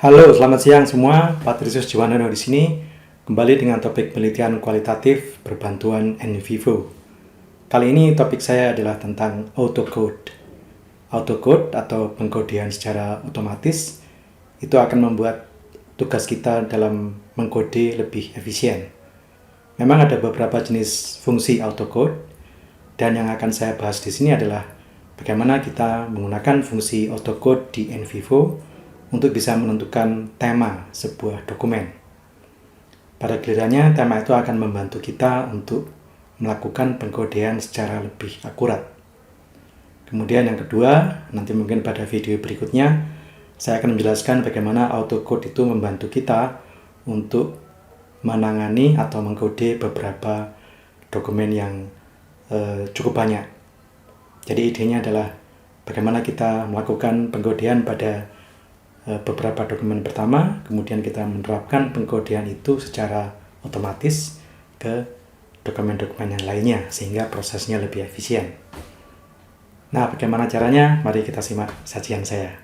Halo, selamat siang semua. Patrisius Jiwandono di sini kembali dengan topik penelitian kualitatif berbantuan NVivo. Kali ini topik saya adalah tentang autocode. Autocode atau pengkodean secara otomatis itu akan membuat tugas kita dalam mengkode lebih efisien. Memang ada beberapa jenis fungsi autocode dan yang akan saya bahas di sini adalah bagaimana kita menggunakan fungsi autocode di NVivo untuk bisa menentukan tema sebuah dokumen. Pada gilirannya, tema itu akan membantu kita untuk melakukan pengkodean secara lebih akurat. Kemudian yang kedua, nanti mungkin pada video berikutnya, saya akan menjelaskan bagaimana autocode itu membantu kita untuk menangani atau mengkode beberapa dokumen yang cukup banyak. Jadi idenya adalah bagaimana kita melakukan pengkodean pada beberapa dokumen pertama, kemudian kita menerapkan pengkodean itu secara otomatis ke dokumen-dokumen yang lainnya sehingga prosesnya lebih efisien. Nah, bagaimana caranya? Mari kita simak sajian saya.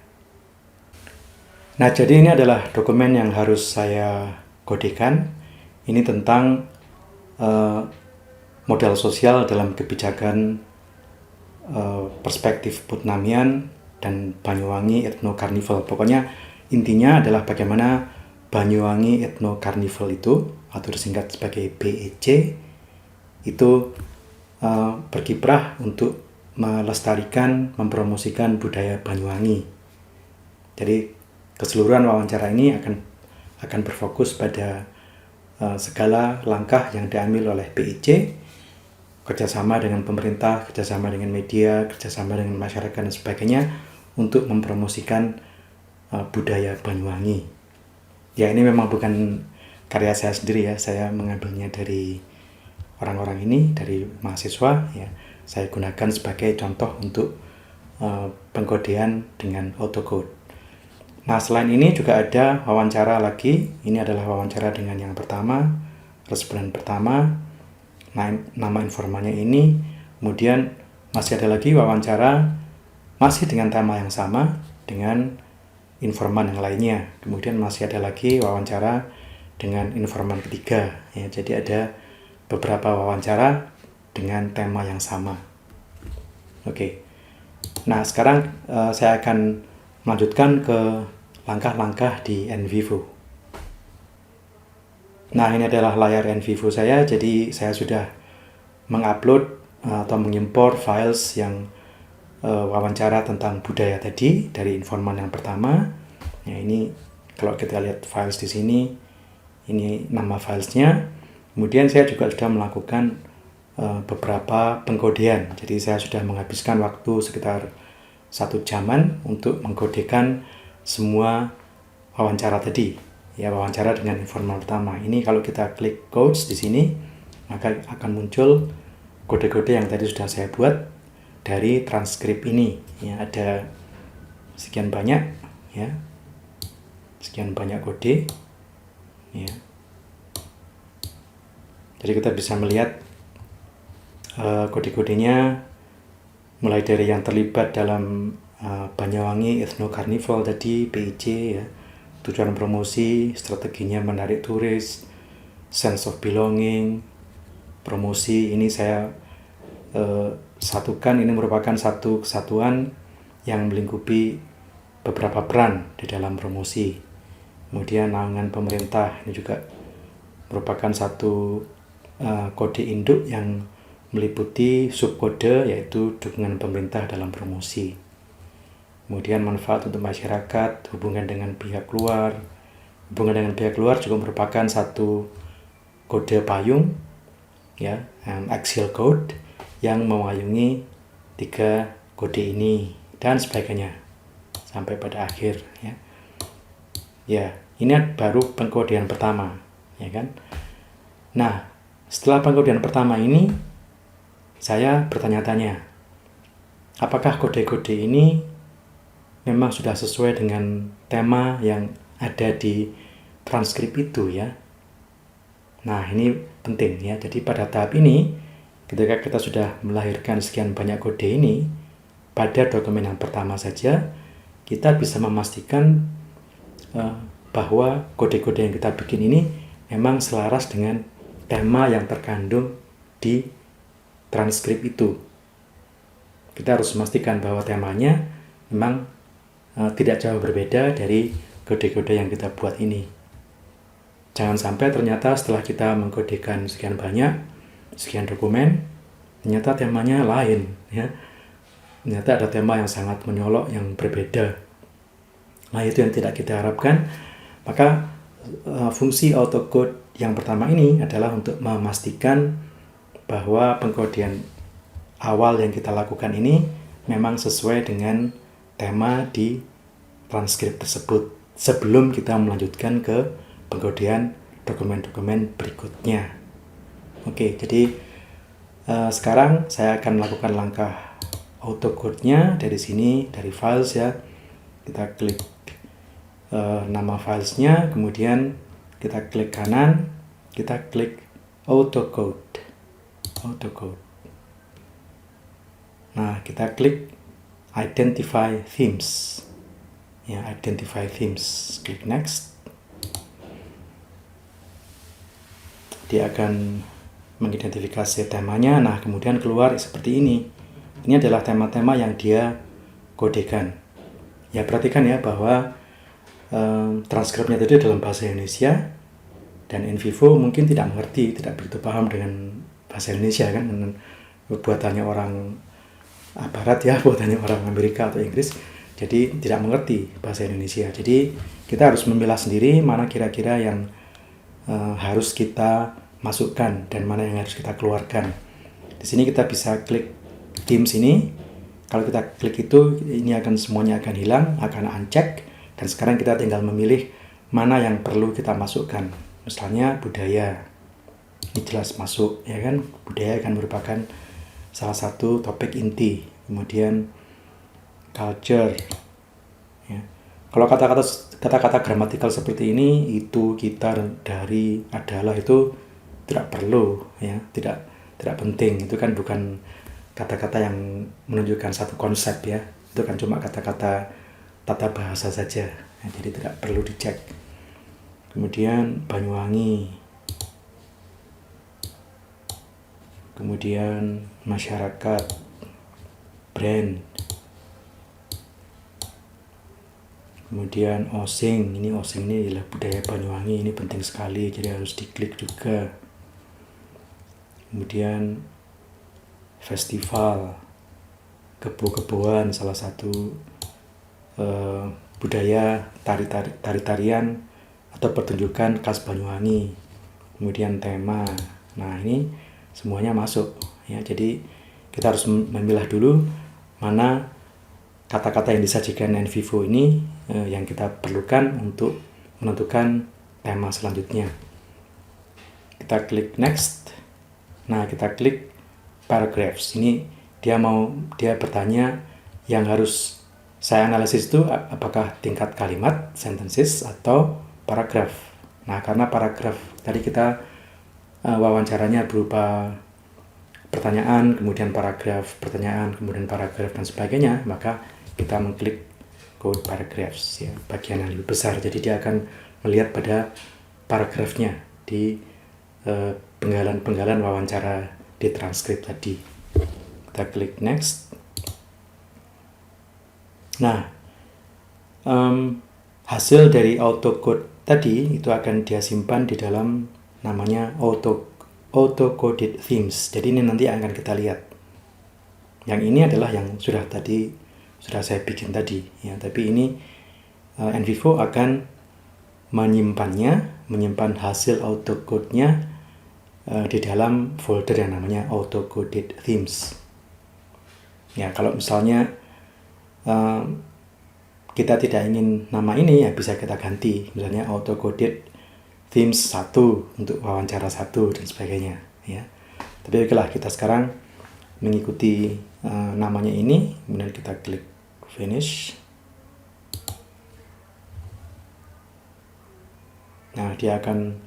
Nah, jadi ini adalah dokumen yang harus saya kodekan. Ini tentang modal sosial dalam kebijakan perspektif Putnamian dan Banyuwangi Ethno Carnival. Pokoknya intinya adalah bagaimana Banyuwangi Ethno Carnival itu, atau disingkat sebagai BEC, itu berkiprah untuk melestarikan, mempromosikan budaya Banyuwangi. Jadi keseluruhan wawancara ini akan berfokus pada segala langkah yang diambil oleh BEC, kerjasama dengan pemerintah, kerjasama dengan media, kerjasama dengan masyarakat dan sebagainya untuk mempromosikan budaya Banyuwangi. Ya, ini memang bukan karya saya sendiri ya, saya mengambilnya dari orang-orang ini, dari mahasiswa ya. Saya gunakan sebagai contoh untuk pengkodean dengan autocode. Nah, selain ini juga ada wawancara lagi. Ini adalah wawancara dengan yang pertama, responden pertama. Nama informannya ini, kemudian masih ada lagi wawancara masih dengan tema yang sama dengan informan yang lainnya, kemudian masih ada lagi wawancara dengan informan ketiga ya. Jadi ada beberapa wawancara dengan tema yang sama. Oke. Nah, sekarang saya akan melanjutkan ke langkah-langkah di NVivo. Nah, ini adalah layar NVivo saya. Jadi saya sudah mengupload atau mengimpor files yang wawancara tentang budaya tadi dari informan yang pertama. Ya, ini kalau kita lihat files di sini, ini nama filesnya. Kemudian saya juga sudah melakukan beberapa pengkodean. Jadi saya sudah menghabiskan waktu sekitar 1 jaman untuk mengkodekan semua wawancara tadi. Ya, wawancara dengan informan pertama. Ini kalau kita klik codes di sini, maka akan muncul kode-kode yang tadi sudah saya buat dari transkrip ini. Ya, ada sekian banyak ya. Sekian banyak kode ya. Jadi kita bisa melihat kode-kodenya mulai dari yang terlibat dalam Banyuwangi Ethno Carnival tadi, BEC ya. Tujuan promosi, strateginya menarik turis, sense of belonging, promosi. Ini saya satukan, ini merupakan satu kesatuan yang melingkupi beberapa peran di dalam promosi. Kemudian naungan pemerintah, ini juga merupakan satu kode induk yang meliputi subkode, yaitu dukungan pemerintah dalam promosi. Kemudian manfaat untuk masyarakat, hubungan dengan pihak luar. Hubungan dengan pihak luar juga merupakan satu kode payung ya, axial code yang mewayungi 3 kode ini dan sebagainya sampai pada akhir ya. Ya, ini baru pengkodean pertama ya kan. Nah, setelah pengkodean pertama ini saya bertanya-tanya, apakah kode-kode ini memang sudah sesuai dengan tema yang ada di transkrip itu ya. Nah, ini penting ya. Jadi pada tahap ini, ketika kita sudah melahirkan sekian banyak kode ini, pada dokumen yang pertama saja, kita bisa memastikan bahwa kode-kode yang kita bikin ini memang selaras dengan tema yang terkandung di transkrip itu. Kita harus memastikan bahwa temanya memang tidak jauh berbeda dari kode-kode yang kita buat ini. Jangan sampai ternyata setelah kita mengkodekan sekian banyak, sekian dokumen, ternyata temanya lain, ya. Ternyata ada tema yang sangat menyolok, yang berbeda. Nah, itu yang tidak kita harapkan. Maka fungsi autocode yang pertama ini adalah untuk memastikan bahwa pengkodean awal yang kita lakukan ini memang sesuai dengan tema di transkrip tersebut sebelum kita melanjutkan ke pengkodean dokumen-dokumen berikutnya. Oke, jadi sekarang saya akan melakukan langkah autocode-nya dari sini, dari files ya. Kita klik nama filesnya, kemudian kita klik kanan, kita klik autocode. Nah, kita klik identify themes. Ya, identify themes. Klik next. Dia akan mengidentifikasi temanya. Nah, kemudian keluar seperti ini. Ini adalah tema-tema yang dia kodekan. Ya, perhatikan ya bahwa transkripnya tadi dalam bahasa Indonesia, dan NVivo mungkin tidak mengerti, tidak begitu paham dengan bahasa Indonesia kan, buatannya orang barat ya, buatannya orang Amerika atau Inggris, jadi tidak mengerti bahasa Indonesia. Jadi kita harus memilah sendiri mana kira-kira yang harus kita masukkan dan mana yang harus kita keluarkan. Di sini kita bisa klik themes ini. Kalau kita klik itu, ini akan semuanya akan hilang, akan uncheck. Dan sekarang kita tinggal memilih mana yang perlu kita masukkan. Misalnya budaya, ini jelas masuk, ya kan? Budaya kan merupakan salah satu topik inti. Kemudian culture. Ya. Kalau kata-kata gramatikal seperti ini, itu, kita, dari, adalah, itu tidak perlu, ya, tidak penting. Itu kan bukan kata-kata yang menunjukkan satu konsep ya. Itu kan cuma kata-kata tata bahasa saja, ya, jadi tidak perlu dicek. Kemudian Banyuwangi, kemudian masyarakat, brand, kemudian Osing. Ini Osing ini adalah budaya Banyuwangi, ini penting sekali, jadi harus diklik juga. Kemudian festival, kebo-keboan, salah satu budaya tari-tarian atau pertunjukan khas Banyuwangi. Kemudian tema. Nah, ini semuanya masuk ya. Jadi kita harus memilah dulu mana kata-kata yang disajikan NVivo ini yang kita perlukan untuk menentukan tema selanjutnya. Kita klik next. Nah, kita klik paragraphs. Ini dia bertanya yang harus saya analisis itu apakah tingkat kalimat, sentences, atau paragraf. Nah, karena paragraf tadi kita wawancaranya berupa pertanyaan, kemudian paragraf, pertanyaan, kemudian paragraf, dan sebagainya, maka kita mengklik code paragraphs, ya, bagian yang lebih besar. Jadi dia akan melihat pada paragrafnya di penggalan wawancara di transkrip tadi. Kita klik next. Nah, hasil dari autocode tadi itu akan dia simpan di dalam namanya auto-coded themes. Jadi ini nanti akan kita lihat. Yang ini adalah yang sudah saya bikin tadi, ya. Tapi ini NVivo akan menyimpan hasil autocode-nya di dalam folder yang namanya auto-coded themes. Ya, kalau misalnya kita tidak ingin nama ini, ya bisa kita ganti, misalnya auto-coded themes 1 untuk wawancara 1 dan sebagainya, ya. Tapi okelah, kita sekarang mengikuti namanya ini, kemudian kita klik finish. Nah, dia akan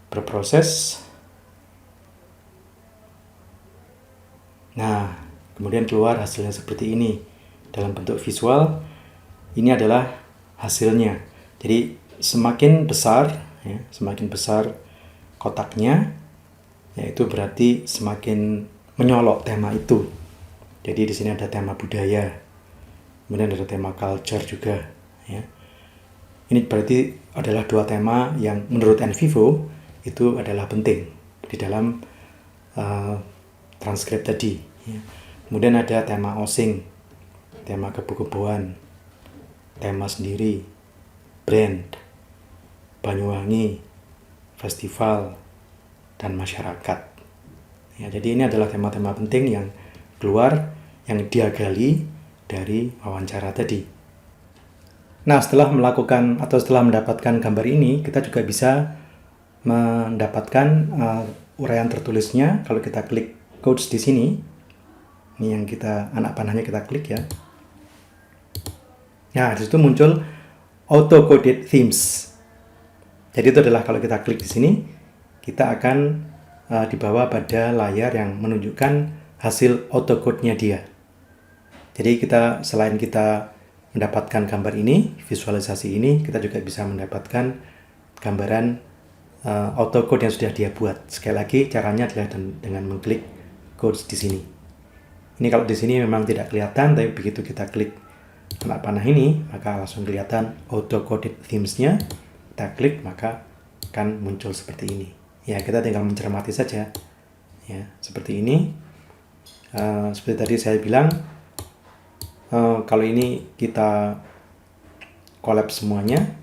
berproses. Nah, kemudian keluar hasilnya seperti ini dalam bentuk visual. Ini adalah hasilnya. Jadi semakin besar, ya, semakin besar kotaknya, yaitu berarti semakin menyolok tema itu. Jadi di sini ada tema budaya, kemudian ada tema culture juga, ya. Ini berarti adalah dua tema yang menurut NVivo itu adalah penting di dalam transkrip tadi, ya. Kemudian ada tema osing, tema kebu-kebuan, tema sendiri, brand, Banyuwangi, festival, dan masyarakat. Ya, jadi ini adalah tema-tema penting yang keluar, yang dia gali dari wawancara tadi. Nah, setelah melakukan atau setelah mendapatkan gambar ini, kita juga bisa mendapatkan uraian tertulisnya. Kalau kita klik quotes di sini, ini yang kita anak panahnya kita klik ya. Nah, di situ muncul auto-coded themes. Jadi itu adalah kalau kita klik di sini, kita akan dibawa pada layar yang menunjukkan hasil autocode-nya dia. Jadi selain kita mendapatkan gambar ini, visualisasi ini, kita juga bisa mendapatkan gambaran autocode yang sudah dia buat. Sekali lagi caranya adalah dengan mengklik codes di sini. Ini kalau di sini memang tidak kelihatan, tapi begitu kita klik anak panah ini, maka langsung kelihatan auto-coded themes-nya. Kita klik, maka akan muncul seperti ini. Ya, kita tinggal mencermati saja. Ya, seperti ini. Seperti tadi saya bilang, kalau ini kita collab semuanya.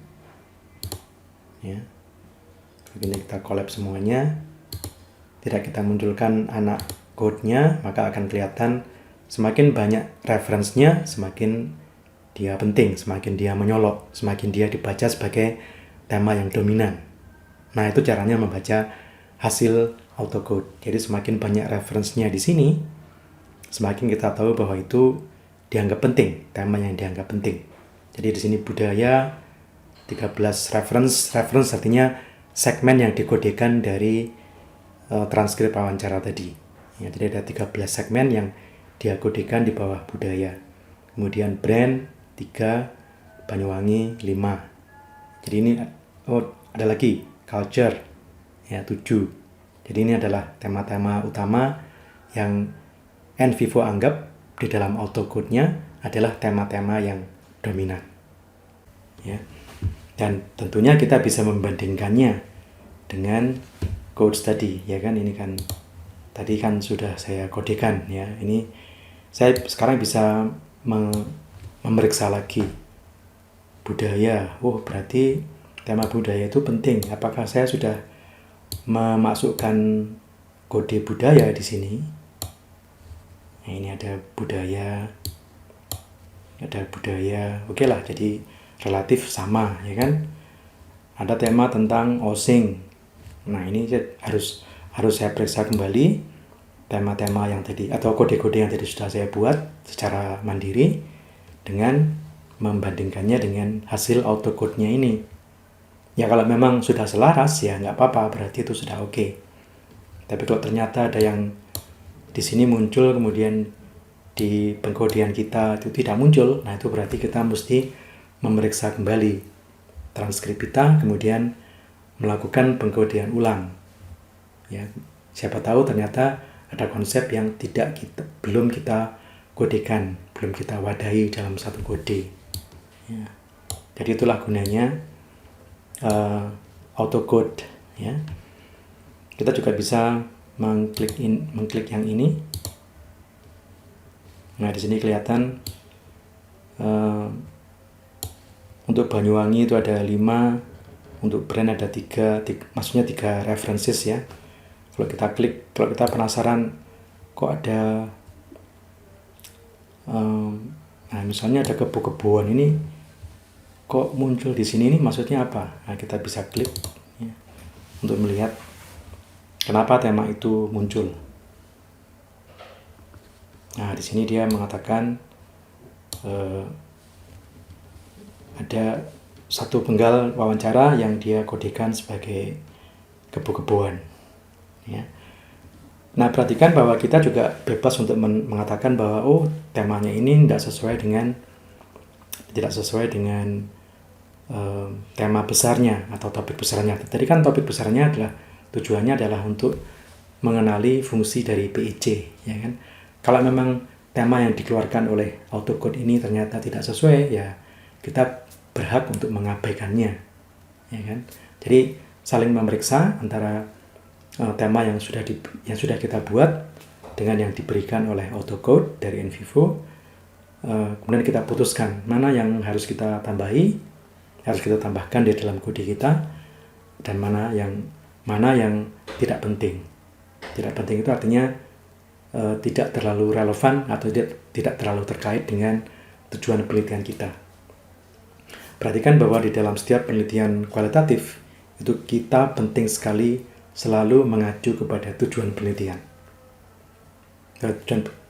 Ya. Begini kita collab semuanya. Tidak kita munculkan anak code-nya, maka akan kelihatan semakin banyak reference-nya, semakin dia penting, semakin dia menyolok, semakin dia dibaca sebagai tema yang dominan. Nah, itu caranya membaca hasil autocode. Jadi semakin banyak reference-nya di sini, semakin kita tahu bahwa itu dianggap penting, tema yang dianggap penting. Jadi di sini budaya 13 reference artinya segmen yang dikodekan dari transkrip wawancara tadi. Ya, jadi ada 13 segmen yang dia kodekan di bawah budaya. Kemudian brand 3, Banyuwangi 5. Jadi ini ada lagi culture ya 7. Jadi ini adalah tema-tema utama yang NVivo anggap di dalam autocode-nya adalah tema-tema yang dominan. Ya. Dan tentunya kita bisa membandingkannya dengan codes tadi, ya kan? Ini kan tadi kan sudah saya kodekan ya. Ini saya sekarang bisa memeriksa lagi budaya. Oh, berarti tema budaya itu penting. Apakah saya sudah memasukkan kode budaya di sini? Nah, ini ada budaya. Oke lah, jadi relatif sama, ya kan? Ada tema tentang osing. Nah, ini harus saya periksa kembali tema-tema yang tadi atau kode-kode yang tadi sudah saya buat secara mandiri dengan membandingkannya dengan hasil autocode-nya ini. Ya kalau memang sudah selaras ya nggak apa-apa, berarti itu sudah oke. Tapi kalau ternyata ada yang di sini muncul kemudian di pengkodean kita itu tidak muncul, nah itu berarti kita mesti memeriksa kembali transkrip kita, kemudian melakukan pengkodean ulang. Ya, siapa tahu ternyata ada konsep yang belum kita kodekan, belum kita wadahi dalam satu kode. Ya. Jadi itulah gunanya autocode. Ya. Kita juga bisa mengklik yang ini. Nah di sini kelihatan untuk Banyuwangi itu ada 5, untuk brand ada 3, maksudnya 3 references ya. Kalau kita klik, kalau kita penasaran kok ada nah misalnya ada kebu-kebuan ini kok muncul di sini, ini maksudnya apa? Nah, kita bisa klik ya, untuk melihat kenapa tema itu muncul. Nah, di sini dia mengatakan ada satu penggal wawancara yang dia kodekan sebagai kebu-kebuan. Ya. Nah, perhatikan bahwa kita juga bebas untuk mengatakan bahwa temanya ini tidak sesuai dengan tema besarnya atau topik besarnya. Tadi kan topik besarnya adalah tujuannya adalah untuk mengenali fungsi dari PIC, ya kan. Kalau memang tema yang dikeluarkan oleh AutoCode ini ternyata tidak sesuai, ya kita berhak untuk mengabaikannya, ya kan. Jadi saling memeriksa antara tema yang sudah kita buat dengan yang diberikan oleh AutoCode dari NVivo. Kemudian kita putuskan mana yang harus kita tambahkan di dalam kode kita, dan mana yang tidak penting. Tidak penting itu artinya tidak terlalu relevan atau tidak terlalu terkait dengan tujuan penelitian kita. Perhatikan bahwa di dalam setiap penelitian kualitatif itu kita penting sekali selalu mengacu kepada tujuan penelitian.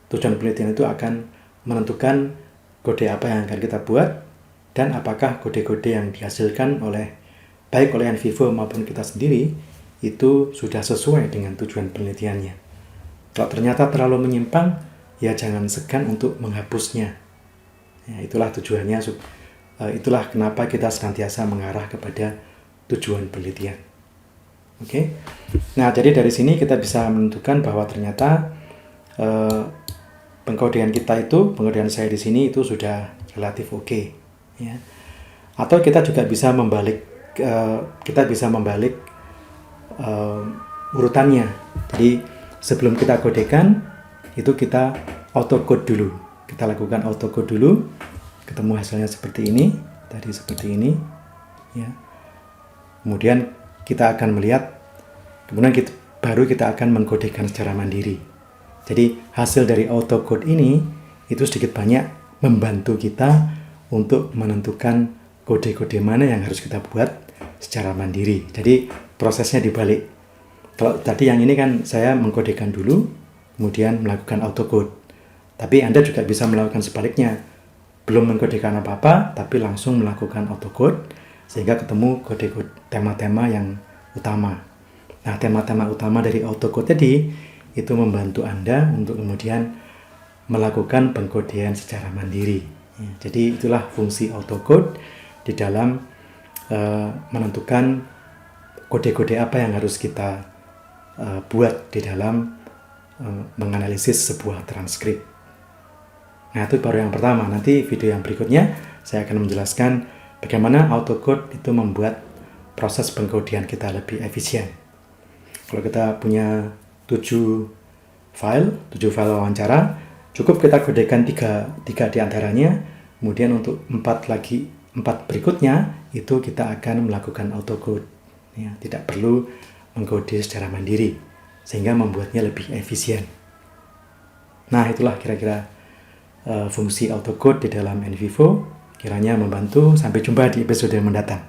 Tujuan penelitian itu akan menentukan kode apa yang akan kita buat dan apakah kode-kode yang dihasilkan baik oleh NVivo maupun kita sendiri itu sudah sesuai dengan tujuan penelitiannya. Kalau ternyata terlalu menyimpang, ya jangan segan untuk menghapusnya. Ya, itulah tujuannya. Itulah kenapa kita senantiasa mengarah kepada tujuan penelitian. Oke. Nah, jadi dari sini kita bisa menentukan bahwa ternyata pengkodean saya di sini itu sudah relatif oke, ya. Atau kita juga bisa membalik urutannya. Jadi sebelum kita kodekan itu kita autocode dulu. Kita lakukan autocode dulu, ketemu hasilnya seperti ini, tadi seperti ini, ya. Kemudian kita akan melihat, baru kita akan mengkodekan secara mandiri. Jadi hasil dari autocode ini itu sedikit banyak membantu kita untuk menentukan kode-kode mana yang harus kita buat secara mandiri. Jadi prosesnya dibalik. Kalau tadi yang ini kan saya mengkodekan dulu, kemudian melakukan autocode. Tapi Anda juga bisa melakukan sebaliknya. Belum mengkodekan apa-apa, tapi langsung melakukan autocode, sehingga ketemu kode-kode tema-tema yang utama. Nah, tema-tema utama dari autocode tadi itu membantu Anda untuk kemudian melakukan pengkodean secara mandiri. Jadi itulah fungsi autocode di dalam menentukan kode-kode apa yang harus kita buat di dalam menganalisis sebuah transkrip. Nah, itu baru yang pertama. Nanti video yang berikutnya saya akan menjelaskan bagaimana autocode itu membuat proses pengkodean kita lebih efisien. Kalau kita punya 7 file wawancara, cukup kita kodekan 3 di antaranya, kemudian untuk 4 berikutnya itu kita akan melakukan autocode. Ya, tidak perlu mengkode secara mandiri, sehingga membuatnya lebih efisien. Nah, itulah kira-kira fungsi autocode di dalam NVivo. Kiranya membantu. Sampai jumpa di episode mendatang.